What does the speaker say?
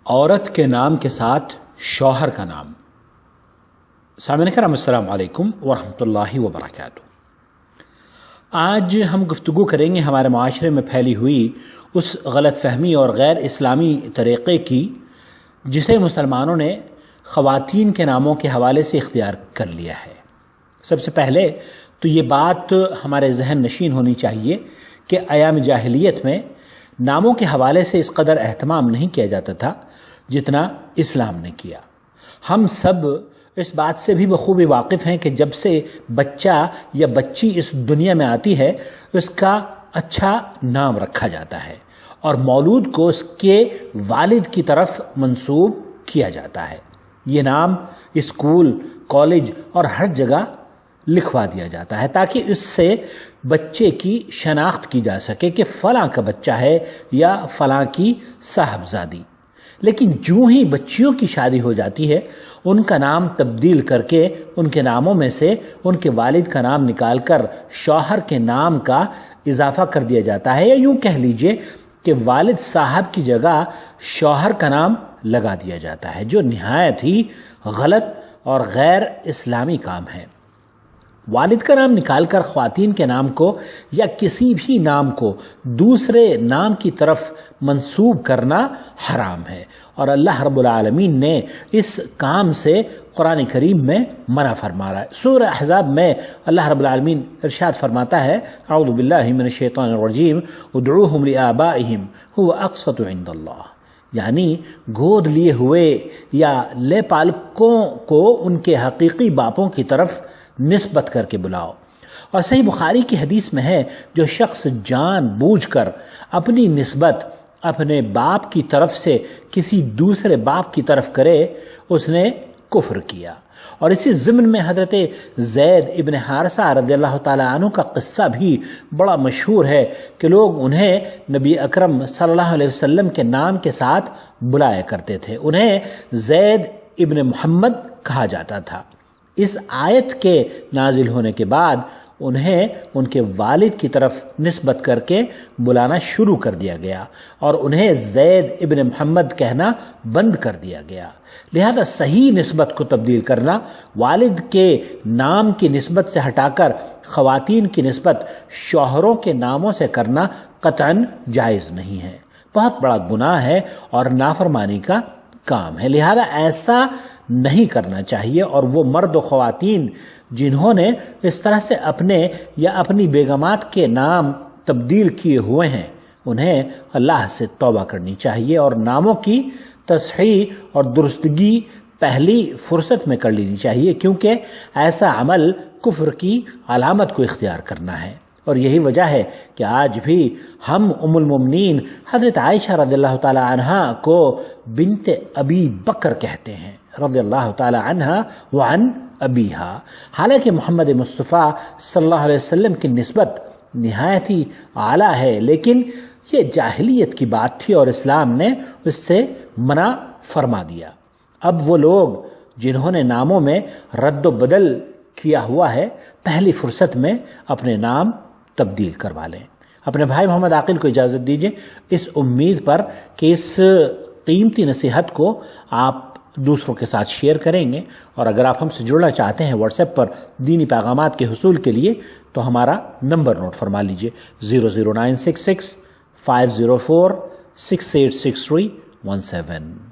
عورت کے نام کے ساتھ شوہر کا نام۔ سامعین کرام السلام علیکم ورحمۃ اللہ وبرکاتہ۔ آج ہم گفتگو کریں گے ہمارے معاشرے میں پھیلی ہوئی اس غلط فہمی اور غیر اسلامی طریقے کی جسے مسلمانوں نے خواتین کے ناموں کے حوالے سے اختیار کر لیا ہے۔ سب سے پہلے تو یہ بات ہمارے ذہن نشین ہونی چاہیے کہ ایام جاہلیت میں ناموں کے حوالے سے اس قدر اہتمام نہیں کیا جاتا تھا جتنا اسلام نے کیا۔ ہم سب اس بات سے بھی بخوبی واقف ہیں کہ جب سے بچہ یا بچی اس دنیا میں آتی ہے اس کا اچھا نام رکھا جاتا ہے اور مولود کو اس کے والد کی طرف منسوب کیا جاتا ہے۔ یہ نام اسکول، کالج اور ہر جگہ لکھوا دیا جاتا ہے تاکہ اس سے بچے کی شناخت کی جا سکے کہ فلاں کا بچہ ہے یا فلاں کی صاحبزادی۔ لیکن جو ہی بچیوں کی شادی ہو جاتی ہے ان کا نام تبدیل کر کے ان کے ناموں میں سے ان کے والد کا نام نکال کر شوہر کے نام کا اضافہ کر دیا جاتا ہے، یا یوں کہہ لیجئے کہ والد صاحب کی جگہ شوہر کا نام لگا دیا جاتا ہے، جو نہایت ہی غلط اور غیر اسلامی کام ہے۔ والد کا نام نکال کر خواتین کے نام کو یا کسی بھی نام کو دوسرے نام کی طرف منسوب کرنا حرام ہے، اور اللہ رب العالمین نے اس کام سے قرآن کریم میں منع فرما رہا ہے۔ سورہ احزاب میں اللہ رب العالمین ارشاد فرماتا ہے، اعوذ باللہ من الشیطان الرجیم، ادعوہم لآبائہم هو اقسط عند اللہ، یعنی گود لیے ہوئے یا لے پالکوں کو ان کے حقیقی باپوں کی طرف نسبت کر کے بلاؤ۔ اور صحیح بخاری کی حدیث میں ہے، جو شخص جان بوجھ کر اپنی نسبت اپنے باپ کی طرف سے کسی دوسرے باپ کی طرف کرے اس نے کفر کیا۔ اور اسی ضمن میں حضرت زید ابن حارثہ رضی اللہ تعالی عنہ کا قصہ بھی بڑا مشہور ہے کہ لوگ انہیں نبی اکرم صلی اللہ علیہ وسلم کے نام کے ساتھ بلایا کرتے تھے، انہیں زید ابن محمد کہا جاتا تھا۔ اس آیت کے نازل ہونے کے بعد انہیں ان کے والد کی طرف نسبت کر کے بلانا شروع کر دیا گیا اور انہیں زید ابن محمد کہنا بند کر دیا گیا۔ لہذا صحیح نسبت کو تبدیل کرنا، والد کے نام کی نسبت سے ہٹا کر خواتین کی نسبت شوہروں کے ناموں سے کرنا قطعاً جائز نہیں ہے، بہت بڑا گناہ ہے اور نافرمانی کا کام ہے۔ لہذا ایسا نہیں کرنا چاہیے، اور وہ مرد و خواتین جنہوں نے اس طرح سے اپنے یا اپنی بیگمات کے نام تبدیل کیے ہوئے ہیں انہیں اللہ سے توبہ کرنی چاہیے اور ناموں کی تصحیح اور درستگی پہلی فرصت میں کر لینی چاہیے، کیونکہ ایسا عمل کفر کی علامت کو اختیار کرنا ہے۔ اور یہی وجہ ہے کہ آج بھی ہم ام المومنین حضرت عائشہ رضی اللہ تعالی عنہا کو بنت ابی بکر کہتے ہیں رضی اللہ تعالی عنہا وعن ابیہا، حالانکہ محمد مصطفیٰ صلی اللہ علیہ وسلم کی نسبت نہایت ہی اعلیٰ ہے، لیکن یہ جاہلیت کی بات تھی اور اسلام نے اس سے منع فرما دیا۔ اب وہ لوگ جنہوں نے ناموں میں رد و بدل کیا ہوا ہے پہلی فرصت میں اپنے نام تبدیل کروا لیں۔ اپنے بھائی محمد عاقل کو اجازت دیجیے، اس امید پر کہ اس قیمتی نصیحت کو آپ دوسروں کے ساتھ شیئر کریں گے، اور اگر آپ ہم سے جڑنا چاہتے ہیں واٹس ایپ پر دینی پیغامات کے حصول کے لیے تو ہمارا نمبر نوٹ فرما لیجیے، 00966 504 686317۔